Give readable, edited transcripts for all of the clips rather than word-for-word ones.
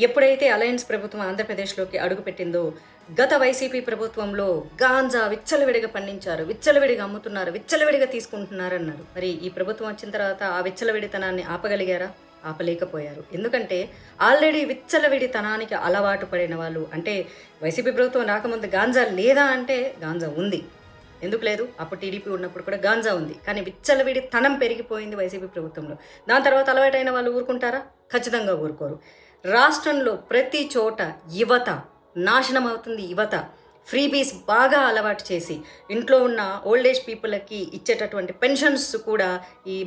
ఎప్పుడైతే అలయన్స్ ప్రభుత్వం ఆంధ్రప్రదేశ్లోకి అడుగుపెట్టిందో, గత వైసీపీ ప్రభుత్వంలో గాంజా విచ్చలవిడిగా పండించారు, విచ్చలవిడిగా అమ్ముతున్నారు, విచ్చలవిడిగా తీసుకుంటున్నారన్నారు. మరి ఈ ప్రభుత్వం వచ్చిన తర్వాత ఆ విచ్చలవిడితనాన్ని ఆపగలిగారా? ఆపలేకపోయారు. ఎందుకంటే ఆల్రెడీ విచ్చలవిడితనానికి అలవాటు పడిన వాళ్ళు, అంటే వైసీపీ ప్రభుత్వం రాకముందు గాంజా లేదా అంటే గాంజా ఉంది. ఎందుకు లేదు? అప్పుడు టీడీపీ ఉన్నప్పుడు కూడా గాంజా ఉంది. కానీ విచ్చలవిడితనం పెరిగిపోయింది వైసీపీ ప్రభుత్వంలో. దాని తర్వాత అలవాటైన వాళ్ళు ఊరుకుంటారా? ఖచ్చితంగా ఊరుకోరు. రాష్ట్రంలో ప్రతి చోట యువత నాశనం అవుతుంది. యువత ఫ్రీబీస్ బాగా అలవాటు చేసి ఇంట్లో ఉన్న ఓల్డ్ ఏజ్ పీపుల్కి ఇచ్చేటటువంటి పెన్షన్స్ కూడా ఈ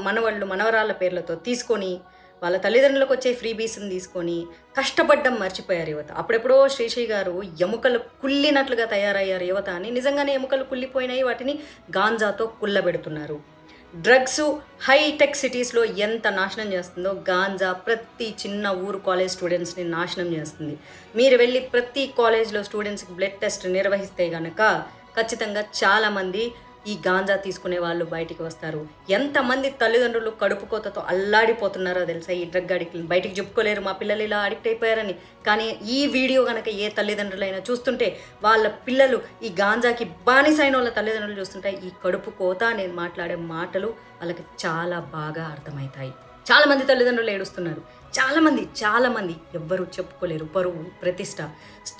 మనవాళ్ళు మనవరాళ్ళ పేర్లతో తీసుకొని వాళ్ళ తల్లిదండ్రులకు వచ్చే ఫ్రీబీస్ని తీసుకొని కష్టపడ్డం మర్చిపోయారు యువత. అప్పుడెప్పుడో శ్రీశ్రీ గారు ఎముకలు కుళ్ళినట్లుగా తయారయ్యారు యువత అని. నిజంగానే ఎముకలు కుళ్ళిపోయినాయి, వాటిని గాంజాతో కుళ్ళబెడుతున్నారు. డ్రగ్స్ హైటెక్ సిటీస్లో ఎంత నాశనం చేస్తుందో గాంజా ప్రతి చిన్న ఊరు కాలేజ్ స్టూడెంట్స్ని నాశనం చేస్తుంది. మీరు వెళ్ళి ప్రతి కాలేజ్లో స్టూడెంట్స్కి బ్లడ్ టెస్ట్ నిర్వహిస్తే కనుక ఖచ్చితంగా చాలామంది ఈ గాంజా తీసుకునే వాళ్ళు బయటికి వస్తారు. ఎంతమంది తల్లిదండ్రులు కడుపు కోతతో అల్లాడిపోతున్నారో తెలుసా ఈ డ్రగ్ అడిక్ట్ని. బయటికి చెప్పుకోలేరు మా పిల్లలు ఇలా అడిక్ట్ అయిపోయారని. కానీ ఈ వీడియో కనుక ఏ తల్లిదండ్రులైనా చూస్తుంటే, వాళ్ళ పిల్లలు ఈ గాంజాకి బానిసైన వాళ్ళ తల్లిదండ్రులు చూస్తుంటే ఈ కడుపు కోత నేను మాట్లాడే మాటలు వాళ్ళకి చాలా బాగా అర్థమవుతాయి. చాలామంది తల్లిదండ్రులు ఏడుస్తున్నారు. చాలామంది ఎవ్వరూ చెప్పుకోలేరు. పరువు ప్రతిష్ట,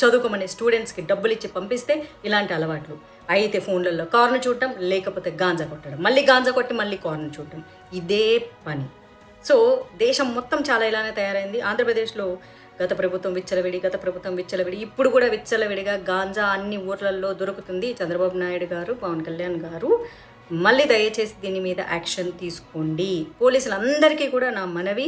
చదువుకోమని స్టూడెంట్స్కి డబ్బులు ఇచ్చి పంపిస్తే ఇలాంటి అలవాట్లు. అయితే ఫోన్లలో కార్ను చూడటం, లేకపోతే గాంజా కొట్టడం, మళ్ళీ గాంజా కొట్టి మళ్ళీ కార్ను చూడటం, ఇదే పని. సో దేశం మొత్తం చాలా ఇలానే తయారైంది. ఆంధ్రప్రదేశ్లో గత ప్రభుత్వం విచ్చలవిడి, ఇప్పుడు కూడా విచ్చలవిడిగా గాంజా అన్ని ఊర్లలో దొరుకుతుంది. చంద్రబాబు నాయుడు గారు, పవన్ కళ్యాణ్ గారు మళ్ళీ దయచేసి దీని మీద యాక్షన్ తీసుకోండి. పోలీసులందరికీ కూడా నా మనవి,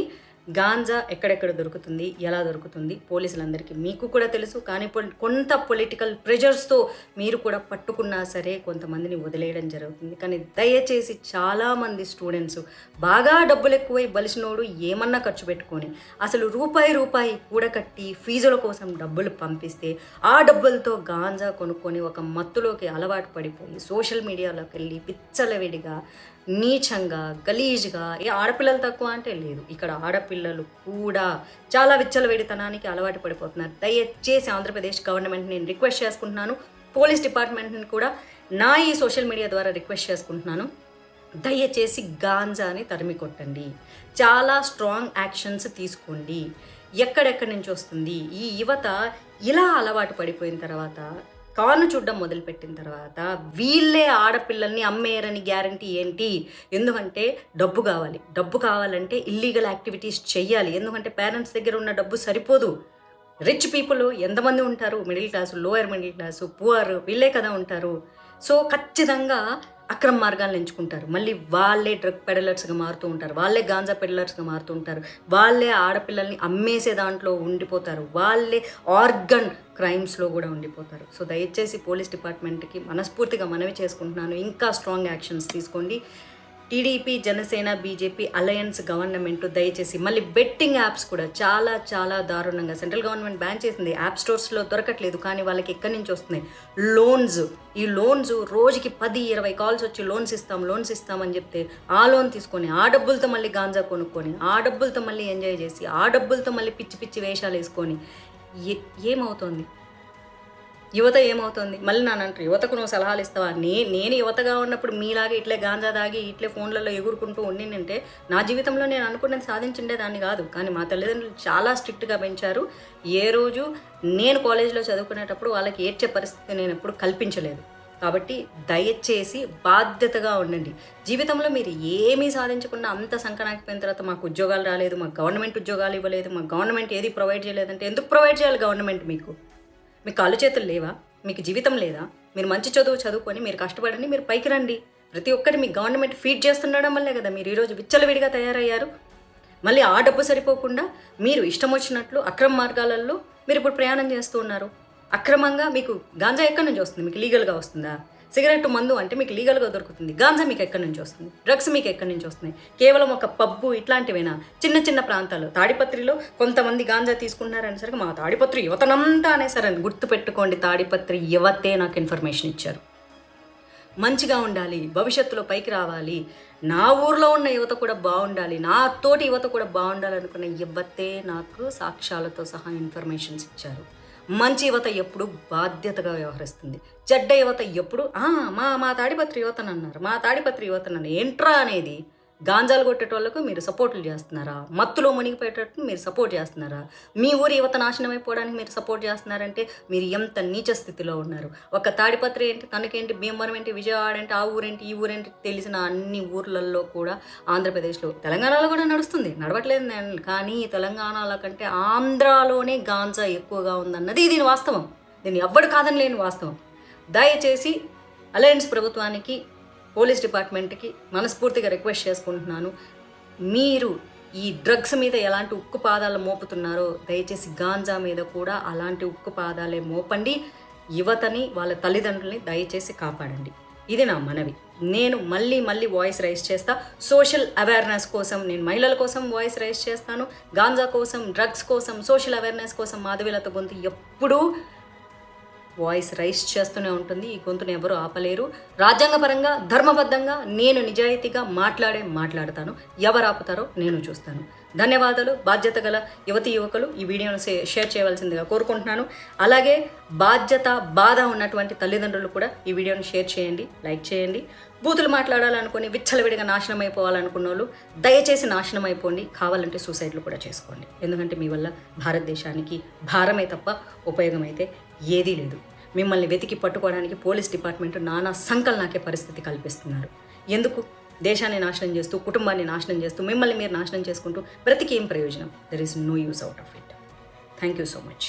గాంజా ఎక్కడెక్కడ దొరుకుతుంది, ఎలా దొరుకుతుంది పోలీసులందరికీ మీకు కూడా తెలుసు. కానీ కొంత పొలిటికల్ ప్రెషర్స్తో మీరు కూడా పట్టుకున్నా సరే కొంతమందిని వదిలేయడం జరుగుతుంది. కానీ దయచేసి చాలామంది స్టూడెంట్స్ బాగా డబ్బులు ఎక్కువై బలిసినోడు ఏమన్నా ఖర్చు పెట్టుకొని అసలు రూపాయి కూడకట్టి ఫీజుల కోసం డబ్బులు పంపిస్తే ఆ డబ్బులతో గాంజా కొనుక్కొని ఒక మత్తులోకి అలవాటు పడిపోయి సోషల్ మీడియాలోకి వెళ్ళి విచ్చలవిడిగా నీచంగా గలీజ్గా, ఏ ఆడపిల్లలు తక్కువ అంటే లేదు, ఇక్కడ ఆడపిల్లలు కూడా చాలా విచ్చలవిడితనానికి అలవాటు పడిపోతున్నారు. దయచేసి ఆంధ్రప్రదేశ్ గవర్నమెంట్ నేను రిక్వెస్ట్ చేసుకుంటున్నాను, పోలీస్ డిపార్ట్మెంట్ని కూడా నా ఈ సోషల్ మీడియా ద్వారా రిక్వెస్ట్ చేసుకుంటున్నాను, దయచేసి గాంజాని తరిమి కొట్టండి. చాలా స్ట్రాంగ్ యాక్షన్స్ తీసుకోండి. ఎక్కడెక్కడి నుంచి వస్తుంది ఈ యువత ఇలా అలవాటు పడిపోయిన తర్వాత, కార్ను చూడడం మొదలుపెట్టిన తర్వాత వీళ్ళే ఆడపిల్లల్ని అమ్మేయరని గ్యారంటీ ఏంటి? ఎందుకంటే డబ్బు కావాలంటే ఇల్లీగల్ యాక్టివిటీస్ చెయ్యాలి. ఎందుకంటే పేరెంట్స్ దగ్గర ఉన్న డబ్బు సరిపోదు. రిచ్ పీపుల్ ఎంతమంది ఉంటారు? Middle class, lower middle class, poor, వీళ్ళే కదా ఉంటారు. సో ఖచ్చితంగా అక్రమ మార్గాలను ఎంచుకుంటారు. మళ్ళీ వాళ్ళే డ్రగ్ పెడలర్స్గా మారుతూ ఉంటారు, వాళ్ళే గాంజా పెడలర్స్గా మారుతూ ఉంటారు, వాళ్ళే ఆడపిల్లల్ని అమ్మేసే దాంట్లో ఉండిపోతారు, వాళ్ళే ఆర్గన్ క్రైమ్స్లో కూడా ఉండిపోతారు. సో దయచేసి పోలీస్ డిపార్ట్మెంట్కి మనస్ఫూర్తిగా మనవి చేసుకుంటున్నాను, ఇంకా స్ట్రాంగ్ యాక్షన్స్ తీసుకోండి. TDP, Janasena, BJP alliance government దయచేసి మళ్ళీ బెట్టింగ్ యాప్స్ కూడా చాలా దారుణంగా సెంట్రల్ గవర్నమెంట్ బ్యాన్ చేసింది. యాప్ స్టోర్స్లో దొరకట్లేదు, కానీ వాళ్ళకి ఎక్కడి నుంచి వస్తున్నాయి? ఈ లోన్స్ రోజుకి 10-20 కాల్స్ వచ్చి లోన్స్ ఇస్తామని చెప్తే ఆ లోన్ తీసుకొని ఆ డబ్బులతో మళ్ళీ గాంజా కొనుక్కొని ఆ డబ్బులతో మళ్ళీ ఎంజాయ్ చేసి ఆ డబ్బులతో మళ్ళీ పిచ్చి వేషాలు వేసుకొని ఏమవుతోంది? యువత ఏమవుతుంది? మళ్ళీ అంటారు యువతకు నువ్వు సలహాలు ఇస్తావా? నేను యువతగా ఉన్నప్పుడు మీలాగా ఇట్లే గాంజా తాగి ఇట్లే ఫోన్లలో ఎగురుకుంటూ ఉండిందంటే నా జీవితంలో నేను అనుకున్నది సాధించుండేదాన్ని కాదు. కానీ మా తల్లిదండ్రులు చాలా స్ట్రిక్ట్గా పెంచారు. ఏ రోజు నేను కాలేజీలో చదువుకునేటప్పుడు వాళ్ళకి ఏడ్చే పరిస్థితి నేను ఎప్పుడు కల్పించలేదు. కాబట్టి దయచేసి బాధ్యతగా ఉండండి. జీవితంలో మీరు ఏమీ సాధించకుండా అంత సంకనాకిపోయిన తర్వాత మాకు ఉద్యోగాలు రాలేదు, మాకు గవర్నమెంట్ ఉద్యోగాలు ఇవ్వలేదు, మాకు గవర్నమెంట్ ఏది ప్రొవైడ్ చేయలేదంటే ఎందుకు ప్రొవైడ్ చేయాలి గవర్నమెంట్? మీకు కాళ్ళు చేతులు లేవా? మీకు జీవితం లేదా? మీరు మంచి చదువుకొని మీరు కష్టపడండి, మీరు పైకి రండి. ప్రతి ఒక్కటి మీకు గవర్నమెంట్ ఫీడ్ చేస్తుండడం వల్లే కదా మీరు ఈరోజు విచ్చలవిడిగా తయారయ్యారు. మళ్ళీ ఆ డబ్బు సరిపోకుండా మీరు ఇష్టం వచ్చినట్లు అక్రమ మార్గాలలో మీరు ఇప్పుడు ప్రయాణం చేస్తూ ఉన్నారు. అక్రమంగా మీకు గాంజా ఎక్కడి నుంచి వస్తుంది? మీకు లీగల్గా వస్తుందా? సిగరెట్, మందు అంటే మీకు లీగల్గా దొరుకుతుంది. గాంజా మీకు ఎక్కడి నుంచి వస్తుంది? డ్రగ్స్ మీకు ఎక్కడి నుంచి వస్తున్నాయి? కేవలం ఒక పబ్బు ఇట్లాంటివేనా? చిన్న ప్రాంతాలు, తాడిపత్రిలో కొంతమంది గాంజా తీసుకుంటున్నారనేసరికి మా తాడిపత్రి యువతనంతా అనేసరని గుర్తుపెట్టుకోండి. తాడిపత్రి యువతే నాకు ఇన్ఫర్మేషన్ ఇచ్చారు. మంచిగా ఉండాలి, భవిష్యత్తులో పైకి రావాలి, నా ఊర్లో ఉన్న యువత కూడా బాగుండాలి, నా తోటి యువత కూడా బాగుండాలి అనుకున్న యువతే నాకు సాక్ష్యాలతో సహా ఇన్ఫర్మేషన్స్ ఇచ్చారు. మంచి యువత ఎప్పుడు బాధ్యతగా వ్యవహరిస్తుంది, చెడ్డ యువత ఎప్పుడు మా తాడిపత్రి యువతనన్నారు, మా తాడిపత్రి యువతనన్నారు. ఏంట్రా అనేది? గాంజాలు కొట్టేటోళ్ళకు మీరు సపోర్ట్లు చేస్తున్నారా? మత్తులో మునిగిపోయేటట్టు మీరు సపోర్ట్ చేస్తున్నారా? మీ ఊరి యువత నాశనం అయిపోవడానికి మీరు సపోర్ట్ చేస్తున్నారంటే మీరు ఎంత నీచ స్థితిలో ఉన్నారు. ఒక తాడిపత్రి ఏంటి, తనకేంటి, భీమవరం ఏంటి, విజయవాడ ఏంటి, ఆ ఊరేంటి, ఈ ఊరేంటి తెలిసిన అన్ని ఊర్లలో కూడా ఆంధ్రప్రదేశ్లో, తెలంగాణలో కూడా నడుస్తుంది, నడవట్లేదు కానీ తెలంగాణలో కంటే ఆంధ్రాలోనే గాంజా ఎక్కువగా ఉందన్నది దీని వాస్తవం. దీన్ని ఎవ్వడు కాదని లేని వాస్తవం. దయచేసి అలయన్స్ ప్రభుత్వానికి, పోలీస్ డిపార్ట్మెంట్కి మనస్ఫూర్తిగా రిక్వెస్ట్ చేసుకుంటున్నాను, మీరు ఈ డ్రగ్స్ మీద ఎలాంటి ఉక్కు పాదాలు మోపుతున్నారో దయచేసి గాంజా మీద కూడా అలాంటి ఉక్కు పాదాలే మోపండి. యువతని, వాళ్ళ తల్లిదండ్రుల్ని దయచేసి కాపాడండి. ఇది నా మనవి. నేను మళ్ళీ వాయిస్ రైజ్ చేస్తా. సోషల్ అవేర్నెస్ కోసం నేను మహిళల కోసం వాయిస్ రైజ్ చేస్తాను. గాంజా కోసం, డ్రగ్స్ కోసం, సోషల్ అవేర్నెస్ కోసం మాధవీలత గొంతు ఎప్పుడూ వాయిస్ రైజ్ చేస్తూనే ఉంటుంది. ఈ గొంతును ఎవరు ఆపలేరు. రాజ్యాంగపరంగా, ధర్మబద్ధంగా నేను నిజాయితీగా మాట్లాడతాను. ఎవరు ఆపుతారో నేను చూస్తాను. ధన్యవాదాలు. బాధ్యత గల యువతీ యువకులు ఈ వీడియోను షేర్ చేయవలసిందిగా కోరుకుంటున్నాను. అలాగే బాధ ఉన్నటువంటి తల్లిదండ్రులు కూడా ఈ వీడియోను షేర్ చేయండి, లైక్ చేయండి. బూతులు మాట్లాడాలనుకుని విచ్చలవిడిగా నాశనం అయిపోవాలనుకున్న వాళ్ళు దయచేసి నాశనం అయిపోండి. కావాలంటే సూసైడ్లు కూడా చేసుకోండి. ఎందుకంటే మీ వల్ల భారతదేశానికి భారమే తప్ప ఉపయోగం అయితే ఏదీ లేదు. మిమ్మల్ని వెతికి పట్టుకోవడానికి పోలీస్ డిపార్ట్మెంట్ నానా సంకలనాకే పరిస్థితి కల్పిస్తున్నారు. ఎందుకు? దేశాన్ని నాశనం చేస్తూ, కుటుంబాన్ని నాశనం చేస్తూ, మిమ్మల్ని మీరు నాశనం చేసుకుంటూ బ్రతికి ఏం ప్రయోజనం? There is no use out of it. Thank you so much.